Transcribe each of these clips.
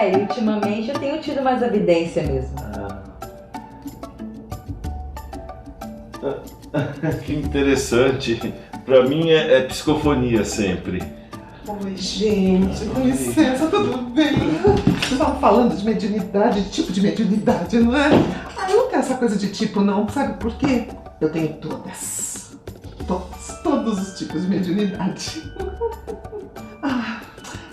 E ultimamente eu tenho tido mais evidência mesmo. Que interessante. Pra mim é psicofonia sempre. Oi, gente, com licença, tudo bem? Vocês estavam falando de mediunidade, de tipo de mediunidade, não é? Ah, eu não tenho essa coisa de tipo, não. Sabe por quê? Eu tenho todas. Todos os tipos de mediunidade. Ah,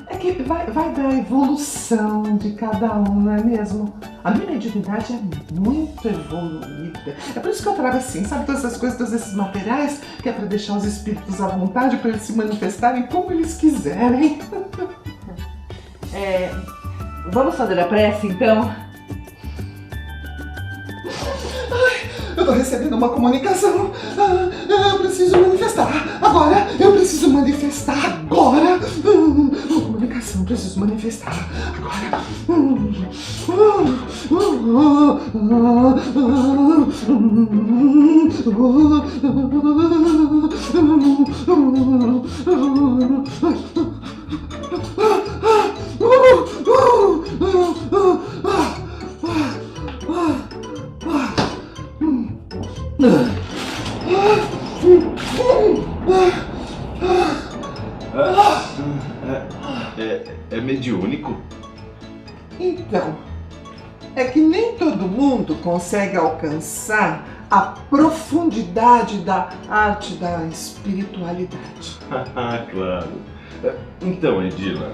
é que vai da evolução de cada um, não é mesmo? A minha mediunidade é muito evoluída. É por isso que eu trago assim, sabe, todas essas coisas, todos esses materiais, que é para deixar os espíritos à vontade, para eles se manifestarem como eles quiserem. Vamos fazer a prece então? Eu tô recebendo uma comunicação. Eu preciso manifestar agora. Eu preciso manifestar agora. Uma comunicação, preciso manifestar agora. É mediúnico? Então, é que nem todo mundo consegue alcançar a profundidade da arte da espiritualidade. Claro. Então, Edila.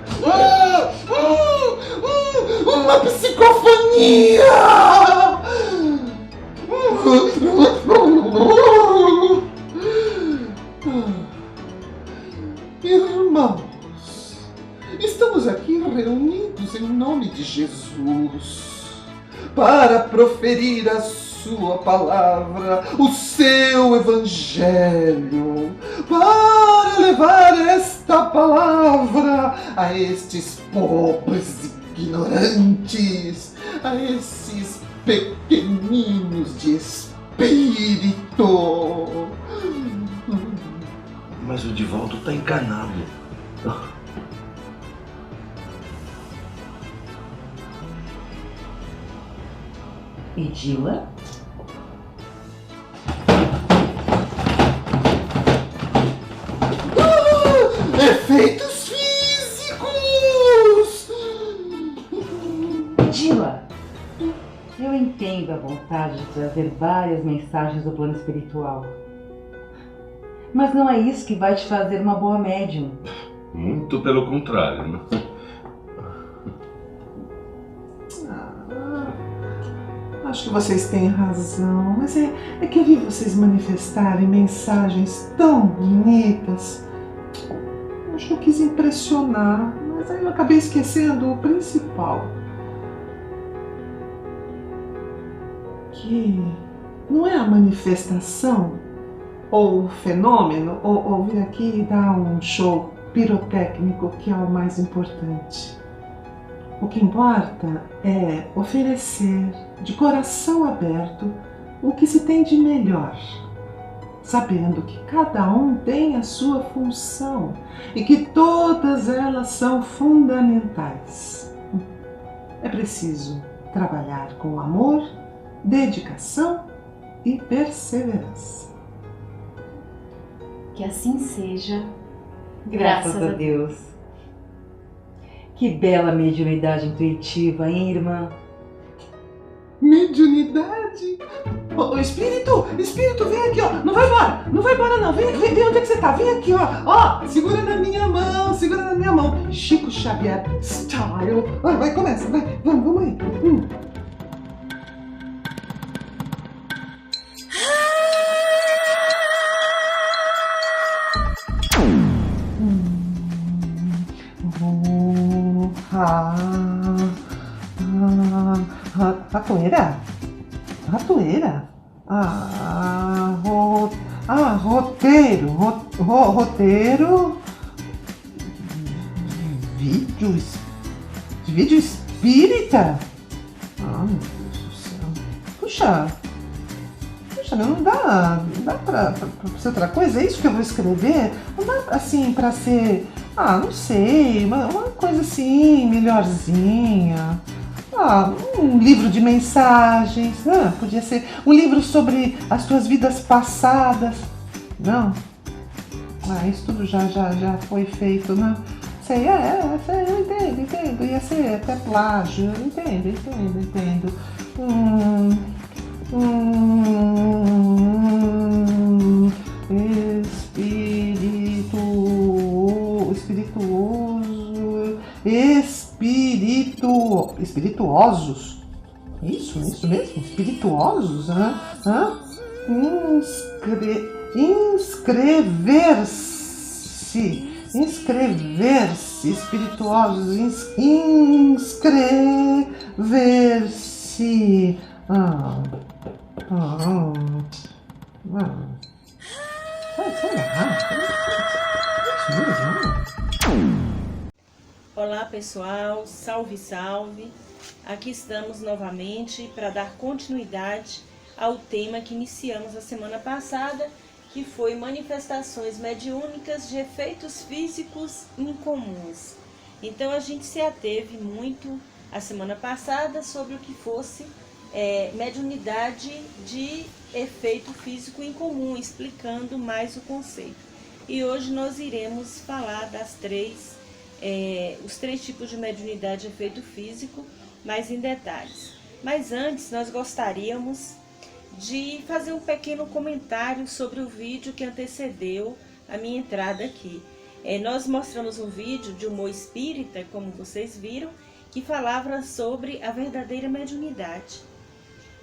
Uma psicofonia! Irmãos, estamos aqui reunidos em nome de Jesus para proferir a sua palavra, o seu evangelho, para levar esta palavra a estes pobres ignorantes, a esses pequeninos de espírito. Mas o Divaldo tá encanado. Edila? Efeitos físicos! Edila! Eu entendo a vontade de trazer várias mensagens do plano espiritual. Mas não é isso que vai te fazer uma boa médium. Muito pelo contrário, né? Acho que vocês têm razão, mas é que eu vi vocês manifestarem mensagens tão bonitas. Acho que eu quis impressionar, mas aí eu acabei esquecendo o principal. Que não é a manifestação ou o fenômeno, ou vir aqui e dar um show pirotécnico que é o mais importante. O que importa é oferecer de coração aberto o que se tem de melhor, sabendo que cada um tem a sua função e que todas elas são fundamentais. É preciso trabalhar com amor, dedicação e perseverança. Que assim seja. Graças a Deus. Que bela mediunidade intuitiva, hein, irmã? Mediunidade? Ô, espírito, vem aqui, ó. Não vai embora não. Vem onde é que você tá? Vem aqui, ó. Segura na minha mão. Chico Xavier style. Vai, começa, vai. Vamos aí. Ratoeira? Roteiro. Vídeo espírita? Meu Deus do céu. Puxa, não dá pra ser outra coisa? É isso que eu vou escrever? Não dá assim pra ser Não sei, uma coisa assim, melhorzinha. Um livro de mensagens, né? Podia ser um livro sobre as tuas vidas passadas. Não? Isso tudo já foi feito, né? Sei, eu entendo. Ia ser até plágio, eu entendo. Espirituosos? Isso mesmo? Espirituosos? Inscrever-se, espirituosos, inscrever-se. Sei lá. Isso mesmo. Olá pessoal, salve, salve! Aqui estamos novamente para dar continuidade ao tema que iniciamos a semana passada, que foi manifestações mediúnicas de efeitos físicos incomuns. Então a gente se ateve muito a semana passada sobre o que fosse mediunidade de efeito físico incomum, explicando mais o conceito. E hoje nós iremos falar os três tipos de mediunidade de efeito físico, mais em detalhes. Mas antes nós gostaríamos de fazer um pequeno comentário sobre o vídeo que antecedeu a minha entrada aqui. Nós mostramos um vídeo de humor espírita, como vocês viram, que falava sobre a verdadeira mediunidade.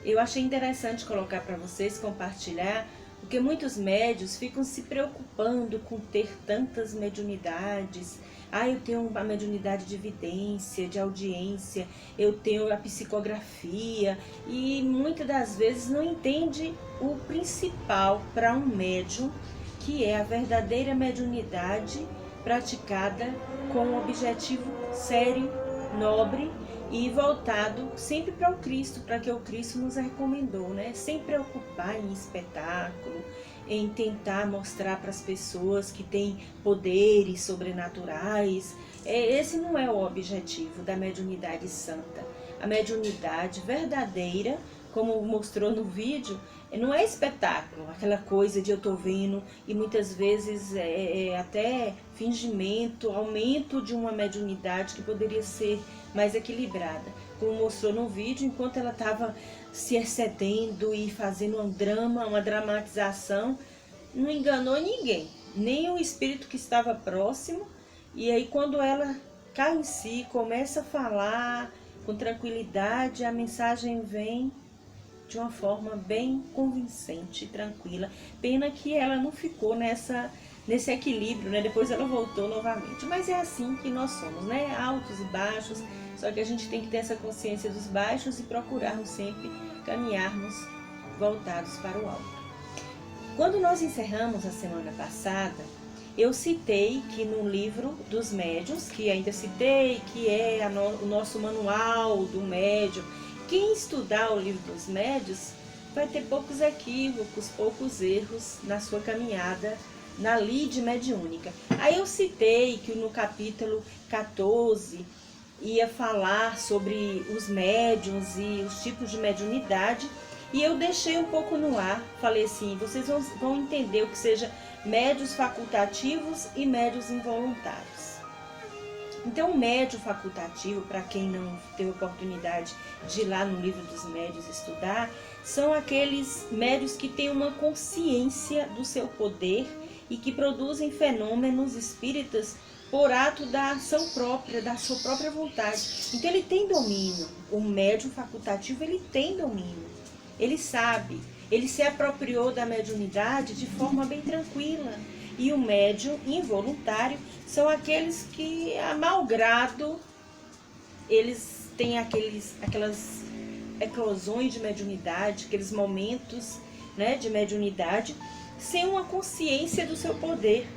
Eu achei interessante colocar para vocês, compartilhar, porque muitos médios ficam se preocupando com ter tantas mediunidades. Eu tenho uma mediunidade de evidência, de audiência, eu tenho a psicografia, e muitas das vezes não entende o principal para um médium, que é a verdadeira mediunidade praticada com um objetivo sério, nobre e voltado sempre para o Cristo, para que o Cristo nos recomendou, né? Sem preocupar em espetáculo, em tentar mostrar para as pessoas que têm poderes sobrenaturais. Esse não é o objetivo da mediunidade santa. A mediunidade verdadeira, como mostrou no vídeo, não é espetáculo, aquela coisa de eu tô vendo, e muitas vezes até fingimento, aumento de uma mediunidade que poderia ser mais equilibrada. Como mostrou no vídeo, enquanto ela estava se excedendo e fazendo um drama, uma dramatização, não enganou ninguém, nem o espírito que estava próximo. E aí quando ela cai em si, começa a falar com tranquilidade, a mensagem vem de uma forma bem convincente e tranquila. Pena que ela não ficou nesse equilíbrio, né? Depois ela voltou novamente. Mas é assim que nós somos, né? Altos e baixos. Só que a gente tem que ter essa consciência dos baixos e procurarmos sempre caminharmos voltados para o alto. Quando nós encerramos a semana passada, eu citei que no livro dos médiuns, que ainda citei, que é o nosso manual do médium, quem estudar o livro dos médiuns vai ter poucos equívocos, poucos erros na sua caminhada na lide mediúnica. Aí eu citei que no capítulo 14 ia falar sobre os médiuns e os tipos de mediunidade, e eu deixei um pouco no ar, falei assim, vocês vão entender o que seja médiuns facultativos e médiuns involuntários. Então, o médium facultativo, para quem não teve oportunidade de ir lá no livro dos médiuns estudar, são aqueles médiuns que têm uma consciência do seu poder e que produzem fenômenos espíritas por ato da ação própria, da sua própria vontade. Então ele tem domínio, o médium facultativo ele tem domínio, ele sabe, ele se apropriou da mediunidade de forma bem tranquila. E o médium involuntário são aqueles que, a malgrado, eles têm aquelas eclosões de mediunidade, aqueles momentos, né, de mediunidade, sem uma consciência do seu poder.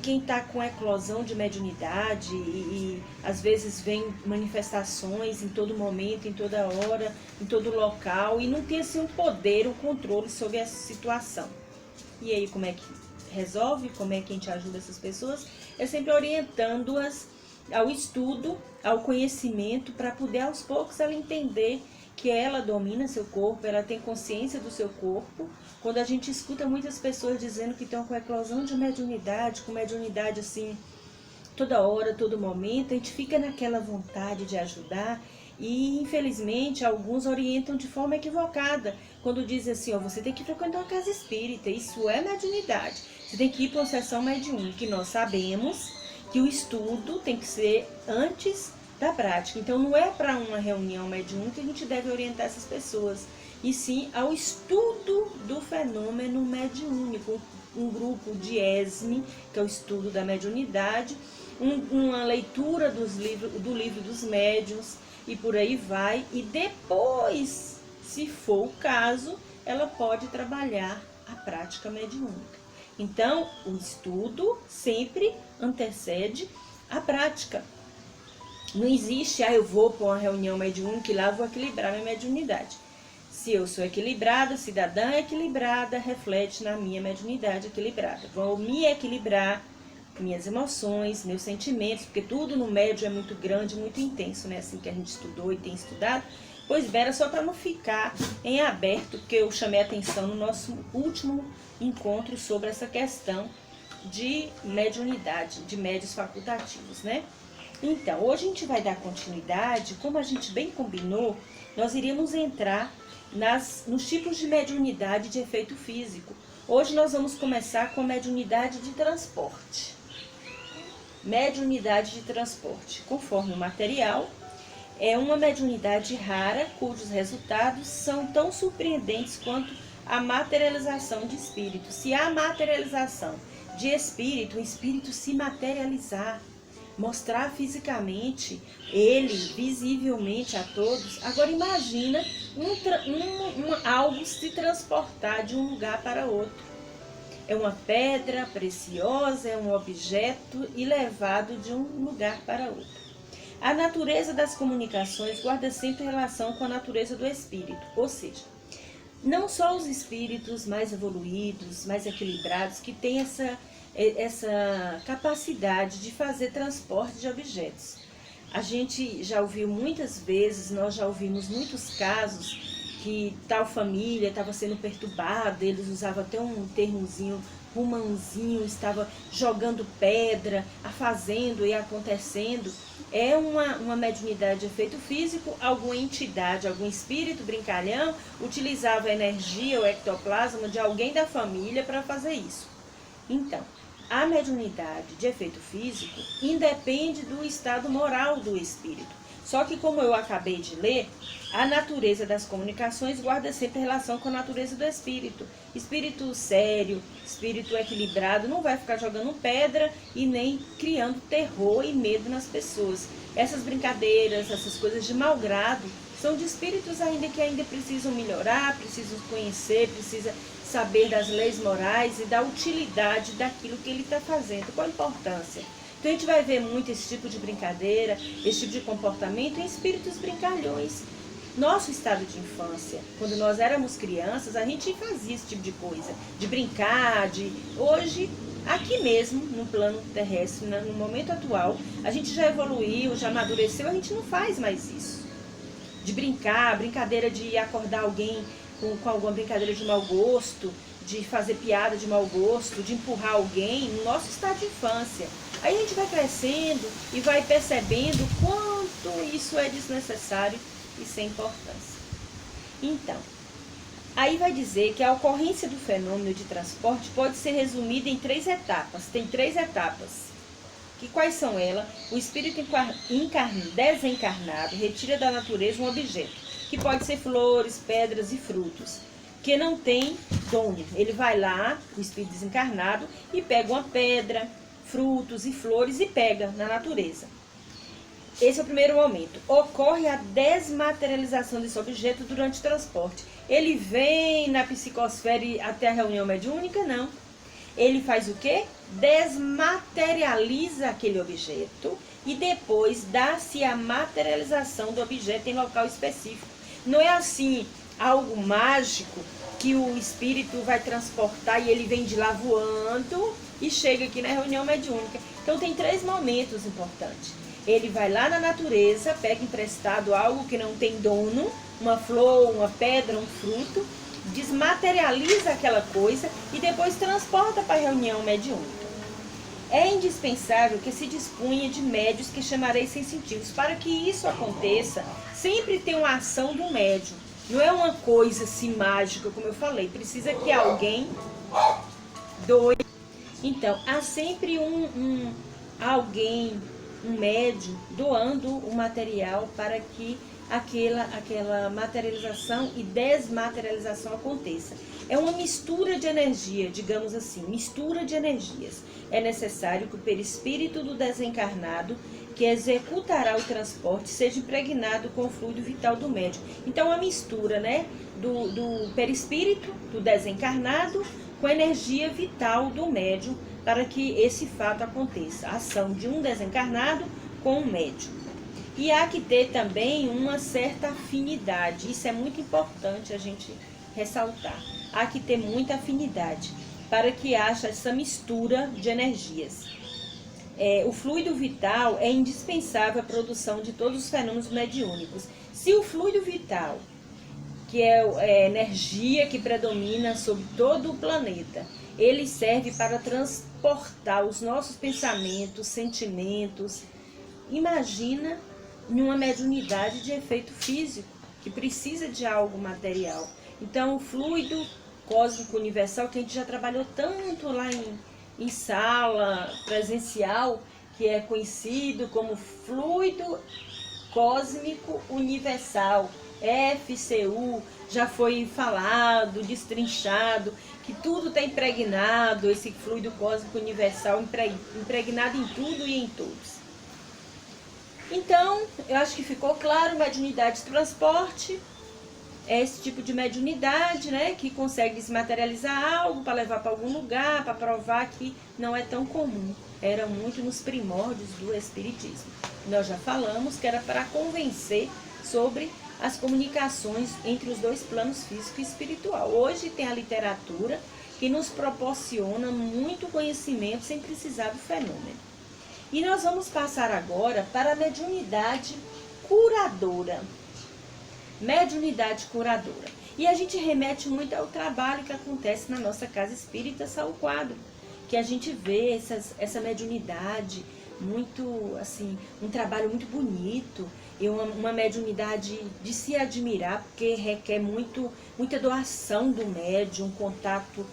Quem está com eclosão de mediunidade e às vezes vem manifestações em todo momento, em toda hora, em todo local, e não tem assim um poder, um controle sobre essa situação. E aí como é que resolve, como é que a gente ajuda essas pessoas, é sempre orientando-as ao estudo, ao conhecimento, para poder aos poucos ela entender que ela domina seu corpo, ela tem consciência do seu corpo. Quando a gente escuta muitas pessoas dizendo que estão com eclosão de mediunidade, com mediunidade assim, toda hora, todo momento, a gente fica naquela vontade de ajudar e, infelizmente, alguns orientam de forma equivocada. Quando dizem assim, ó, você tem que frequentar uma casa espírita, isso é mediunidade. Você tem que ir para uma sessão mediúnica, e nós sabemos que o estudo tem que ser antes da prática. Então não é para uma reunião mediúnica que a gente deve orientar essas pessoas, e sim ao estudo do fenômeno mediúnico, um grupo de ESME, que é o estudo da mediunidade, uma leitura do livro dos médiuns, e por aí vai, e depois, se for o caso, ela pode trabalhar a prática mediúnica. Então, o estudo sempre antecede a prática. Não existe, eu vou para uma reunião mediúnica e lá vou equilibrar minha mediunidade. Se eu sou equilibrada, cidadã equilibrada, reflete na minha mediunidade equilibrada. Vou me equilibrar minhas emoções, meus sentimentos, porque tudo no médium é muito grande, muito intenso, né? Assim que a gente estudou e tem estudado. Pois bem, era só para não ficar em aberto, porque eu chamei a atenção no nosso último encontro sobre essa questão de mediunidade, de médios facultativos, né? Então, hoje a gente vai dar continuidade, como a gente bem combinou, nós iríamos entrar nos tipos de mediunidade de efeito físico. Hoje nós vamos começar com a mediunidade de transporte. Mediunidade de transporte, conforme o material, é uma mediunidade rara, cujos resultados são tão surpreendentes quanto a materialização de espírito. Se há materialização de espírito, o espírito se materializar, mostrar fisicamente ele, visivelmente a todos. Agora imagina algo se transportar de um lugar para outro. É uma pedra preciosa, é um objeto e levado de um lugar para outro. A natureza das comunicações guarda sempre relação com a natureza do espírito, ou seja, não só os espíritos mais evoluídos, mais equilibrados, que têm essa capacidade de fazer transporte de objetos. A gente já ouviu muitas vezes, nós já ouvimos muitos casos que tal família estava sendo perturbada, eles usavam até um termozinho, rumãozinho, estava jogando pedra, fazendo e acontecendo. É uma mediunidade de efeito físico, alguma entidade, algum espírito brincalhão utilizava a energia, o ectoplasma de alguém da família para fazer isso. Então, a mediunidade de efeito físico independe do estado moral do espírito. Só que, como eu acabei de ler, a natureza das comunicações guarda sempre relação com a natureza do espírito. Espírito sério, espírito equilibrado, não vai ficar jogando pedra e nem criando terror e medo nas pessoas. Essas brincadeiras, essas coisas de mau grado, são de espíritos que ainda precisam melhorar, precisam conhecer, precisam saber das leis morais e da utilidade daquilo que ele está fazendo. Qual a importância? Então a gente vai ver muito esse tipo de brincadeira, esse tipo de comportamento em espíritos brincalhões. Nosso estado de infância, quando nós éramos crianças, a gente fazia esse tipo de coisa, de brincar, Hoje, aqui mesmo, no plano terrestre, no momento atual, a gente já evoluiu, já amadureceu, a gente não faz mais isso. De brincar, brincadeira de acordar alguém com alguma brincadeira de mau gosto, de fazer piada de mau gosto, de empurrar alguém, no nosso estado de infância. Aí a gente vai crescendo e vai percebendo quanto isso é desnecessário e sem importância. Então, aí vai dizer que a ocorrência do fenômeno de transporte pode ser resumida em 3 etapas. Tem 3 etapas. E quais são elas? O espírito desencarnado retira da natureza um objeto, que pode ser flores, pedras e frutos, que não tem dono. Ele vai lá, o espírito desencarnado, e pega uma pedra, frutos e flores e pega na natureza. Esse é o primeiro momento. Ocorre a desmaterialização desse objeto durante o transporte. Ele vem na psicosfera até a reunião mediúnica? Não. Ele faz o quê? Desmaterializa aquele objeto e depois dá-se a materialização do objeto em local específico. Não é assim algo mágico que o espírito vai transportar e ele vem de lá voando e chega aqui na reunião mediúnica. Então tem 3 momentos importantes. Ele vai lá na natureza, pega emprestado algo que não tem dono, uma flor, uma pedra, um fruto, desmaterializa aquela coisa e depois transporta para a reunião mediúnica. É indispensável que se disponha de médios que chamarei sensitivos. Para que isso aconteça, sempre tem uma ação do médium. Não é uma coisa assim mágica, como eu falei. Precisa que alguém doe. Então, há sempre alguém, um médium, doando o material para que aquela materialização e desmaterialização aconteça. É uma mistura de energia, digamos assim, mistura de energias. É necessário que o perispírito do desencarnado, que executará o transporte, seja impregnado com o fluido vital do médium. Então, a mistura, né, do perispírito do desencarnado com a energia vital do médium, para que esse fato aconteça. A ação de um desencarnado com um médium. E há que ter também uma certa afinidade. Isso é muito importante a gente ressaltar. Há que ter muita afinidade para que haja essa mistura de energias. O fluido vital é indispensável à produção de todos os fenômenos mediúnicos. Se o fluido vital, que é a energia que predomina sobre todo o planeta, ele serve para transportar os nossos pensamentos, sentimentos. Imagina uma mediunidade de efeito físico, que precisa de algo material. Então, o fluido cósmico universal, que a gente já trabalhou tanto lá em sala presencial, que é conhecido como fluido cósmico universal, FCU, já foi falado, destrinchado, que tudo está impregnado, esse fluido cósmico universal impregnado em tudo e em todos. Então, eu acho que ficou claro, mediunidade de transporte é esse tipo de mediunidade, né, que consegue desmaterializar algo para levar para algum lugar, para provar que não é tão comum. Era muito nos primórdios do espiritismo. Nós já falamos que era para convencer sobre as comunicações entre os 2 planos físico e espiritual. Hoje tem a literatura que nos proporciona muito conhecimento sem precisar do fenômeno. E nós vamos passar agora para a mediunidade curadora. Mediunidade curadora. E a gente remete muito ao trabalho que acontece na nossa casa espírita Saulo Quadro, que a gente vê essa mediunidade muito, assim, um trabalho muito bonito, e uma mediunidade de se admirar, porque requer muita doação do médium, um contato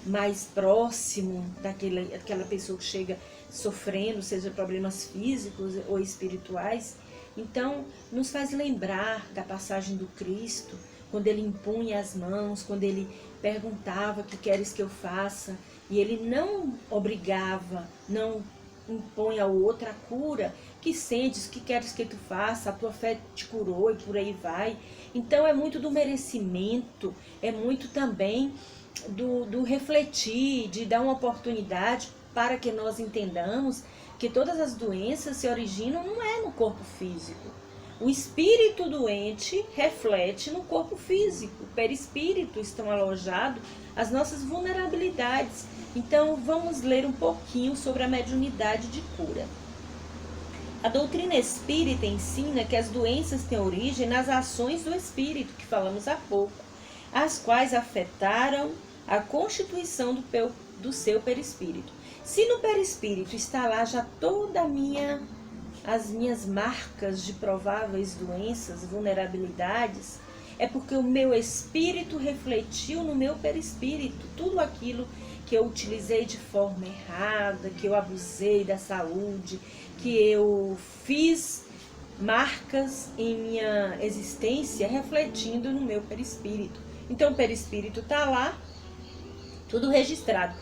mais próximo daquela pessoa que chega sofrendo, seja problemas físicos ou espirituais. Então, nos faz lembrar da passagem do Cristo, quando ele impunha as mãos, quando ele perguntava: "Que queres que eu faça?" E ele não obrigava, não impõe ao outro a cura. "Que sentes, que queres que tu faça? A tua fé te curou", e por aí vai. Então, é muito do merecimento, é muito também do refletir, de dar uma oportunidade para que nós entendamos que todas as doenças se originam não é no corpo físico. O espírito doente reflete no corpo físico. O perispírito estão alojados as nossas vulnerabilidades. Então, vamos ler um pouquinho sobre a mediunidade de cura. A doutrina espírita ensina que as doenças têm origem nas ações do espírito, que falamos há pouco, as quais afetaram a constituição do seu perispírito. Se no perispírito está lá já as minhas marcas de prováveis doenças, vulnerabilidades, é porque o meu espírito refletiu no meu perispírito tudo aquilo que eu utilizei de forma errada, que eu abusei da saúde, que eu fiz marcas em minha existência refletindo no meu perispírito. Então o perispírito está lá, tudo registrado.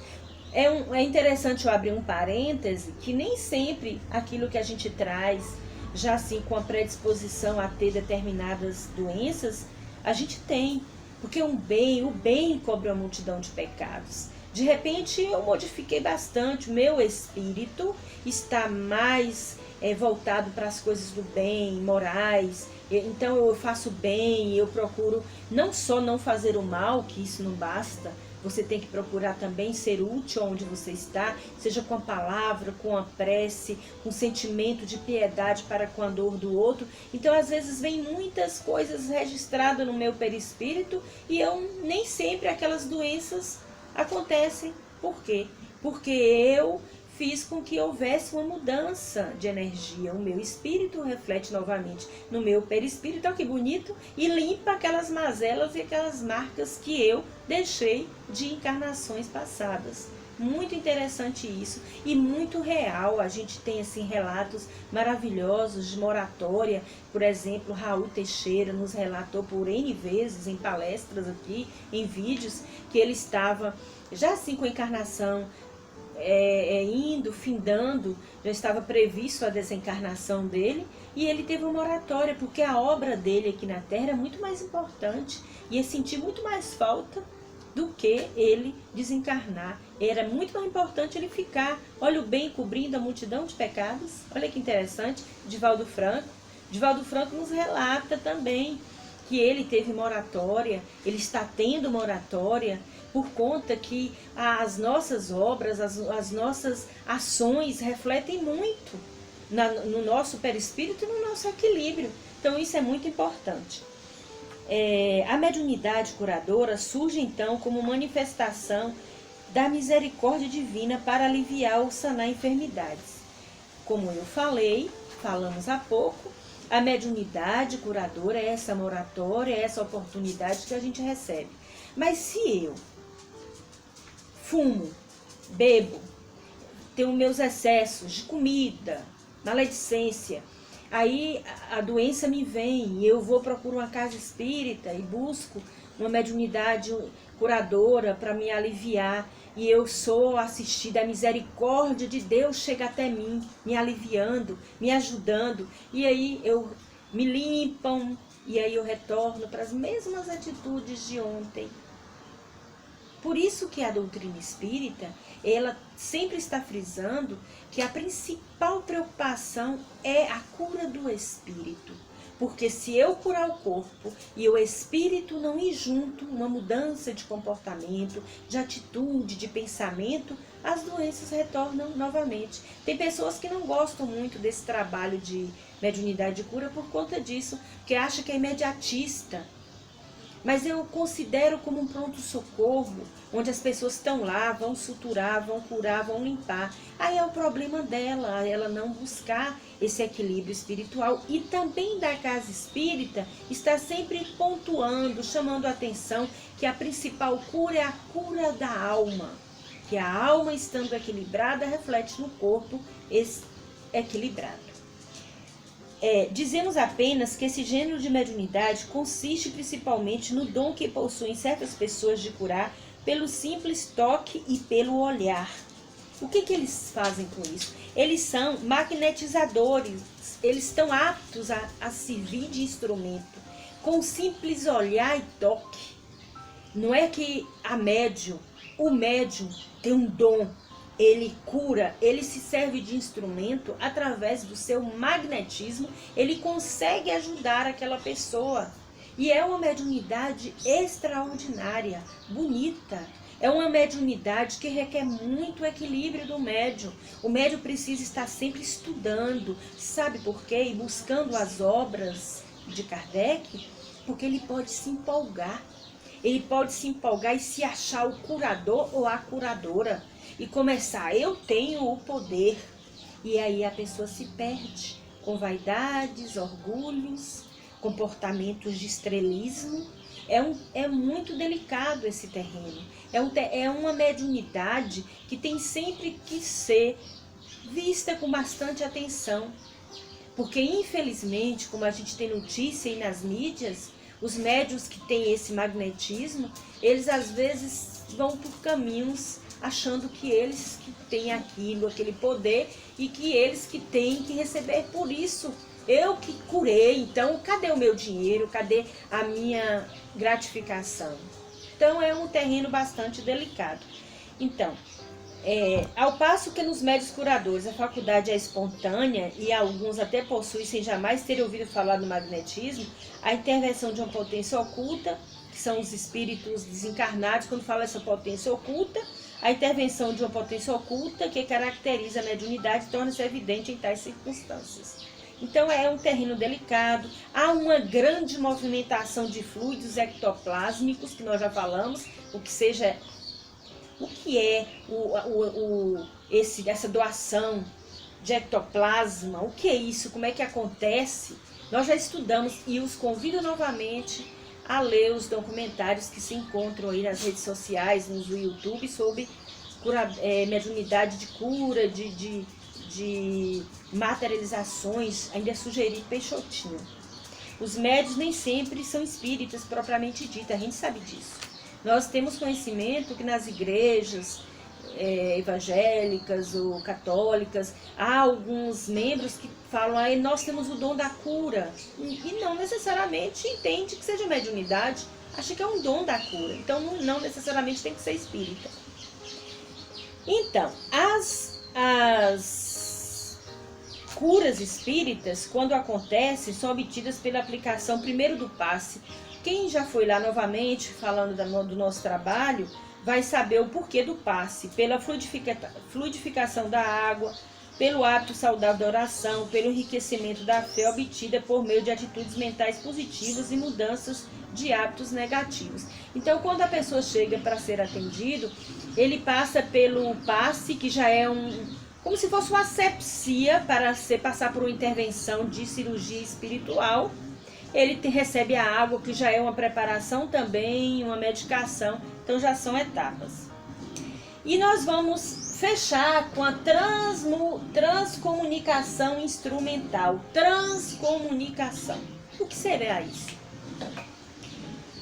É interessante eu abrir um parêntese, que nem sempre aquilo que a gente traz, já assim com a predisposição a ter determinadas doenças, a gente tem. Porque o bem cobre uma multidão de pecados. De repente eu modifiquei bastante, o meu espírito está mais voltado para as coisas do bem, morais. Então eu faço bem, eu procuro não só não fazer o mal, que isso não basta, você tem que procurar também ser útil onde você está, seja com a palavra, com a prece, com sentimento de piedade para com a dor do outro. Então às vezes vem muitas coisas registradas no meu perispírito e nem sempre aquelas doenças acontecem. Por quê? Porque eu fiz com que houvesse uma mudança de energia. O meu espírito reflete novamente no meu perispírito, olha que bonito, e limpa aquelas mazelas e aquelas marcas que eu deixei de encarnações passadas. Muito interessante isso e muito real. A gente tem assim relatos maravilhosos de moratória. Por exemplo, Raul Teixeira nos relatou por N vezes em palestras aqui, em vídeos, que ele estava já assim com a encarnação findando, já estava previsto a desencarnação dele, e ele teve uma moratória, porque a obra dele aqui na Terra é muito mais importante, ia sentir muito mais falta do que ele desencarnar. Era muito mais importante ele ficar, olha o bem cobrindo a multidão de pecados. Olha que interessante, Divaldo Franco. Divaldo Franco nos relata também que ele teve moratória, ele está tendo moratória, por conta que as nossas obras, as nossas ações refletem muito no nosso perispírito e no nosso equilíbrio. Então isso é muito importante. A mediunidade curadora surge então como manifestação da misericórdia divina para aliviar ou sanar enfermidades. Como eu falamos há pouco, a mediunidade curadora é essa moratória, é essa oportunidade que a gente recebe. Mas se eu fumo, bebo, tenho meus excessos de comida, maledicência, aí a doença me vem e eu procuro uma casa espírita e busco uma mediunidade curadora para me aliviar, e eu sou assistida, a misericórdia de Deus chega até mim, me aliviando, me ajudando, e aí me limpam, e aí eu retorno para as mesmas atitudes de ontem. Por isso que a doutrina espírita, ela sempre está frisando que a principal preocupação é a cura do espírito. Porque se eu curar o corpo e o espírito não ir junto, uma mudança de comportamento, de atitude, de pensamento, as doenças retornam novamente. Tem pessoas que não gostam muito desse trabalho de mediunidade de cura por conta disso, que acham que é imediatista. Mas eu considero como um pronto-socorro, onde as pessoas estão lá, vão suturar, vão curar, vão limpar. Aí é o problema dela, ela não buscar esse equilíbrio espiritual. E também da casa espírita está sempre pontuando, chamando a atenção que a principal cura é a cura da alma. Que a alma, estando equilibrada, reflete no corpo equilibrado. Dizemos apenas que esse gênero de mediunidade consiste principalmente no dom que possuem certas pessoas de curar pelo simples toque e pelo olhar. O que eles fazem com isso? Eles são magnetizadores, eles estão aptos a servir de instrumento, com simples olhar e toque. Não é que o médium tem um dom, ele cura, ele se serve de instrumento, através do seu magnetismo, ele consegue ajudar aquela pessoa. E é uma mediunidade extraordinária, bonita. É uma mediunidade que requer muito equilíbrio do médium. O médium precisa estar sempre estudando, sabe por quê? E buscando as obras de Kardec, porque ele pode se empolgar. Ele pode se empolgar e se achar o curador ou a curadora. E começar, eu tenho o poder. E aí a pessoa se perde com vaidades, orgulhos, comportamentos de estrelismo. É muito delicado esse terreno. É uma mediunidade que tem sempre que ser vista com bastante atenção. Porque infelizmente, como a gente tem notícia aí nas mídias, os médiuns que têm esse magnetismo, eles às vezes vão por caminhos achando que eles que têm aquele poder, e que eles que têm que receber por isso. Eu que curei, então cadê o meu dinheiro? Cadê a minha gratificação? Então é um terreno bastante delicado. Então, Ao passo que nos médios curadores a faculdade é espontânea e alguns até possuem sem jamais ter ouvido falar do magnetismo, a intervenção de uma potência oculta, que são os espíritos desencarnados, quando fala essa potência oculta, a intervenção de uma potência oculta que caracteriza a mediunidade torna-se evidente em tais circunstâncias. Então é um terreno delicado, há uma grande movimentação de fluidos ectoplásmicos, que nós já falamos, o que é essa doação de ectoplasma, o que é isso, como é que acontece, nós já estudamos e os convido novamente a ler os documentários que se encontram aí nas redes sociais, no YouTube, sobre mediunidade de cura, de materializações, ainda sugeri Peixotinho. Os médios nem sempre são espíritas propriamente dita, a gente sabe disso. Nós temos conhecimento que nas igrejas evangélicas ou católicas, há alguns membros que falam, nós temos o dom da cura, e não necessariamente entende que seja mediunidade, acha que é um dom da cura, então não necessariamente tem que ser espírita. Então, as curas espíritas, quando acontecem, são obtidas pela aplicação primeiro do passe. Quem já foi lá novamente, falando do nosso trabalho, vai saber o porquê do passe, pela fluidificação da água, pelo hábito saudável da oração, pelo enriquecimento da fé obtida por meio de atitudes mentais positivas e mudanças de hábitos negativos. Então, quando a pessoa chega para ser atendido, ele passa pelo passe, que já é como se fosse uma asepsia para passar por uma intervenção de cirurgia espiritual. Ele recebe a água, que já é uma preparação também, uma medicação, então já são etapas. E nós vamos fechar com a transcomunicação instrumental. Transcomunicação. O que será isso?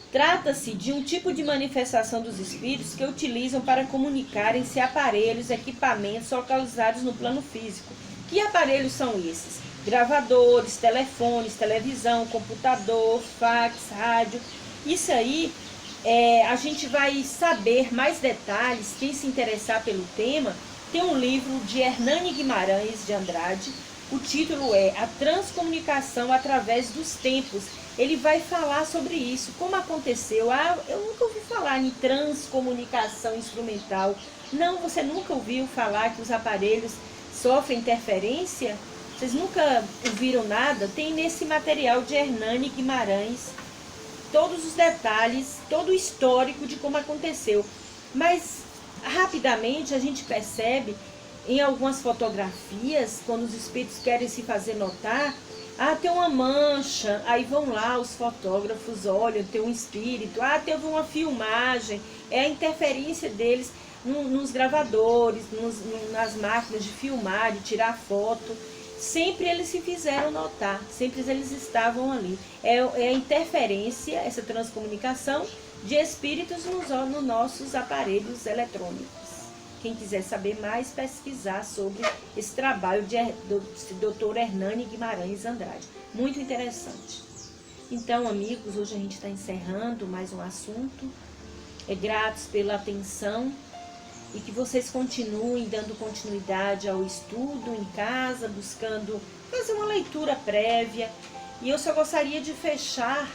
Trata-se de um tipo de manifestação dos espíritos que utilizam para comunicarem-se aparelhos, equipamentos localizados no plano físico. Que aparelhos são esses? Gravadores, telefones, televisão, computador, fax, rádio. Isso aí, a gente vai saber mais detalhes. Quem se interessar pelo tema, tem um livro de Hernani Guimarães de Andrade. O título é A Transcomunicação através dos Tempos. Ele vai falar sobre isso, como aconteceu. Eu nunca ouvi falar em transcomunicação instrumental. Não, você nunca ouviu falar que os aparelhos sofrem interferência? Vocês nunca ouviram nada? Tem nesse material de Hernani Guimarães todos os detalhes, todo o histórico de como aconteceu. Mas, rapidamente, a gente percebe em algumas fotografias, quando os espíritos querem se fazer notar, tem uma mancha, aí vão lá os fotógrafos, olham, tem um espírito, teve uma filmagem, é a interferência deles nos gravadores, nas máquinas de filmar, de tirar foto. Sempre eles se fizeram notar, sempre eles estavam ali. É a interferência, essa transcomunicação de espíritos nos nossos aparelhos eletrônicos. Quem quiser saber mais, pesquisar sobre esse trabalho do Dr. Hernani Guimarães Andrade. Muito interessante. Então, amigos, hoje a gente está encerrando mais um assunto. Gratos pela atenção. E que vocês continuem dando continuidade ao estudo em casa, buscando fazer uma leitura prévia. E eu só gostaria de fechar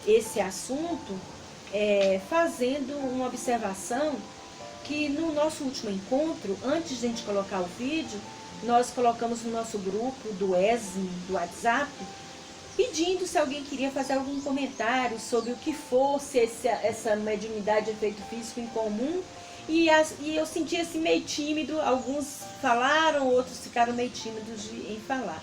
esse assunto fazendo uma observação que no nosso último encontro, antes de a gente colocar o vídeo, nós colocamos no nosso grupo do ESM, do WhatsApp, pedindo se alguém queria fazer algum comentário sobre o que fosse essa mediunidade de efeito físico em comum. E eu senti assim meio tímido, alguns falaram, outros ficaram meio tímidos em falar.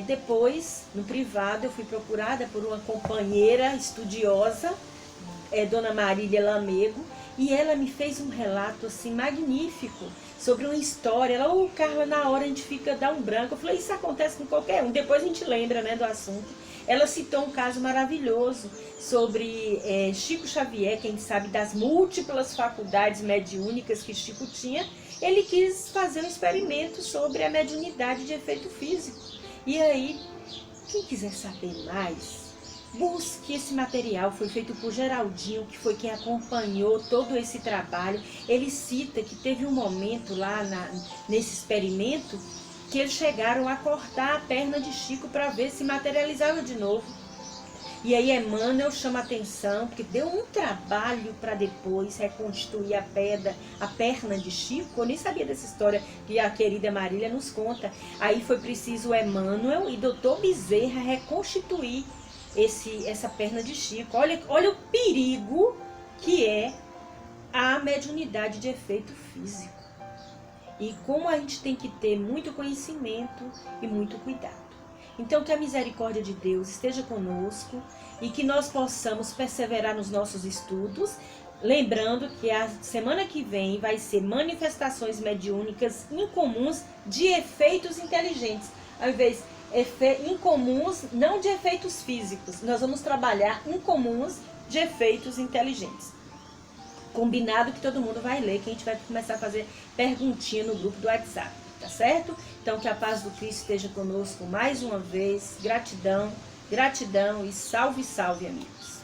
Depois, no privado, eu fui procurada por uma companheira estudiosa, Dona Marília Lamego, e ela me fez um relato assim magnífico sobre uma história. Ela, Carla, na hora a gente dá um branco. Eu falei, isso acontece com qualquer um, depois a gente lembra, né, do assunto. Ela citou um caso maravilhoso sobre Chico Xavier, quem sabe das múltiplas faculdades mediúnicas que Chico tinha. Ele quis fazer um experimento sobre a mediunidade de efeito físico. E aí, quem quiser saber mais, Busque esse material, foi feito por Geraldinho, que foi quem acompanhou todo esse trabalho. Ele cita que teve um momento lá nesse experimento que eles chegaram a cortar a perna de Chico para ver se materializava de novo. E aí Emmanuel chama atenção, porque deu um trabalho para depois reconstruir a perna de Chico. Eu nem sabia dessa história que a querida Marília nos conta. Aí foi preciso Emmanuel e Dr. Bezerra reconstituir essa perna de Chico. Olha o perigo que é a mediunidade de efeito físico. E como a gente tem que ter muito conhecimento e muito cuidado. Então que a misericórdia de Deus esteja conosco e que nós possamos perseverar nos nossos estudos. Lembrando que a semana que vem vai ser manifestações mediúnicas incomuns de efeitos inteligentes. Ao invés incomuns, não de efeitos físicos. Nós vamos trabalhar incomuns de efeitos inteligentes. Combinado que todo mundo vai ler, que a gente vai começar a fazer perguntinha no grupo do WhatsApp, tá certo? Então que a paz do Cristo esteja conosco mais uma vez. Gratidão, gratidão e salve, salve, amigos.